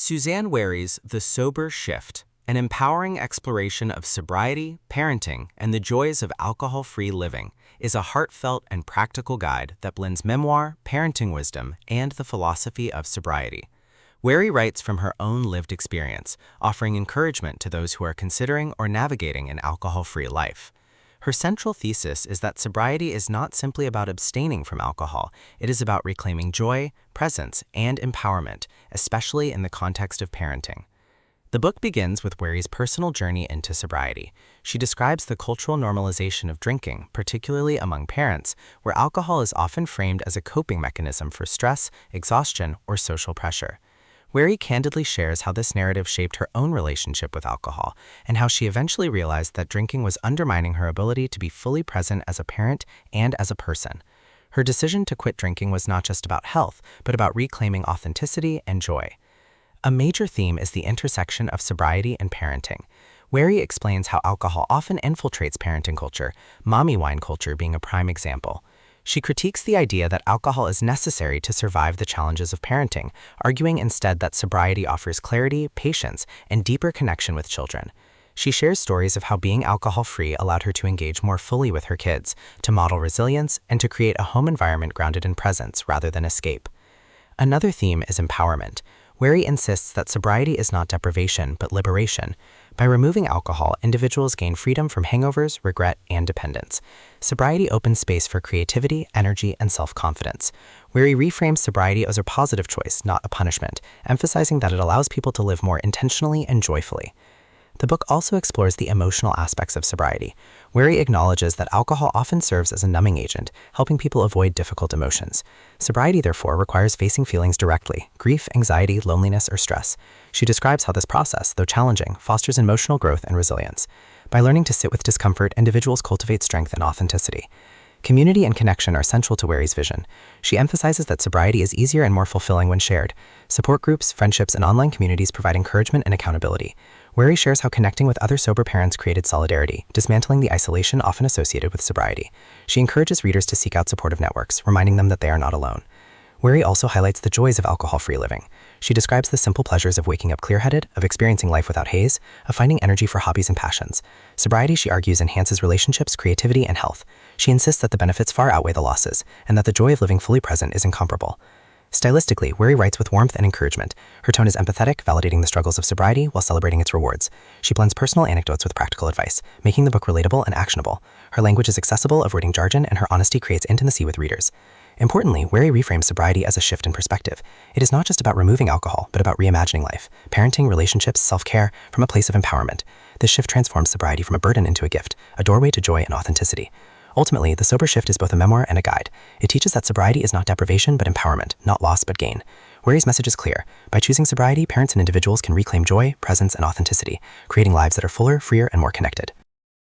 Suzanne Warye's The Sober Shift, an empowering exploration of sobriety, parenting, and the joys of alcohol-free living, is a heartfelt and practical guide that blends memoir, parenting wisdom, and the philosophy of sobriety. Warye writes from her own lived experience, offering encouragement to those who are considering or navigating an alcohol-free life. Her central thesis is that sobriety is not simply about abstaining from alcohol, it is about reclaiming joy, presence, and empowerment, especially in the context of parenting. The book begins with Warye's personal journey into sobriety. She describes the cultural normalization of drinking, particularly among parents, where alcohol is often framed as a coping mechanism for stress, exhaustion, or social pressure. Warye candidly shares how this narrative shaped her own relationship with alcohol and how she eventually realized that drinking was undermining her ability to be fully present as a parent and as a person. Her decision to quit drinking was not just about health, but about reclaiming authenticity and joy. A major theme is the intersection of sobriety and parenting. Warye explains how alcohol often infiltrates parenting culture, mommy wine culture being a prime example. She critiques the idea that alcohol is necessary to survive the challenges of parenting, arguing instead that sobriety offers clarity, patience, and deeper connection with children. She shares stories of how being alcohol-free allowed her to engage more fully with her kids, to model resilience, and to create a home environment grounded in presence rather than escape. Another theme is empowerment. Warye insists that sobriety is not deprivation, but liberation. By removing alcohol, individuals gain freedom from hangovers, regret, and dependence. Sobriety opens space for creativity, energy, and self-confidence. Warye reframes sobriety as a positive choice, not a punishment, emphasizing that it allows people to live more intentionally and joyfully. The book also explores the emotional aspects of sobriety. Warye acknowledges that alcohol often serves as a numbing agent, helping people avoid difficult emotions. Sobriety, therefore, requires facing feelings directly: grief, anxiety, loneliness, or stress. She describes how this process, though challenging, fosters emotional growth and resilience. By learning to sit with discomfort, individuals cultivate strength and authenticity. Community and connection are central to Warye's vision. She emphasizes that sobriety is easier and more fulfilling when shared. Support groups, friendships, and online communities provide encouragement and accountability. Warye shares how connecting with other sober parents created solidarity, dismantling the isolation often associated with sobriety. She encourages readers to seek out supportive networks, reminding them that they are not alone. Warye also highlights the joys of alcohol-free living. She describes the simple pleasures of waking up clear-headed, of experiencing life without haze, of finding energy for hobbies and passions. Sobriety, she argues, enhances relationships, creativity, and health. She insists that the benefits far outweigh the losses, and that the joy of living fully present is incomparable. Stylistically, Warye writes with warmth and encouragement. Her tone is empathetic, validating the struggles of sobriety while celebrating its rewards. She blends personal anecdotes with practical advice, making the book relatable and actionable. Her language is accessible, avoiding jargon, and her honesty creates intimacy with readers. Importantly, Warye reframes sobriety as a shift in perspective. It is not just about removing alcohol, but about reimagining life, parenting, relationships, self-care, from a place of empowerment. This shift transforms sobriety from a burden into a gift, a doorway to joy and authenticity. Ultimately, The Sober Shift is both a memoir and a guide. It teaches that sobriety is not deprivation but empowerment, not loss but gain. Warye's message is clear. By choosing sobriety, parents and individuals can reclaim joy, presence, and authenticity, creating lives that are fuller, freer, and more connected.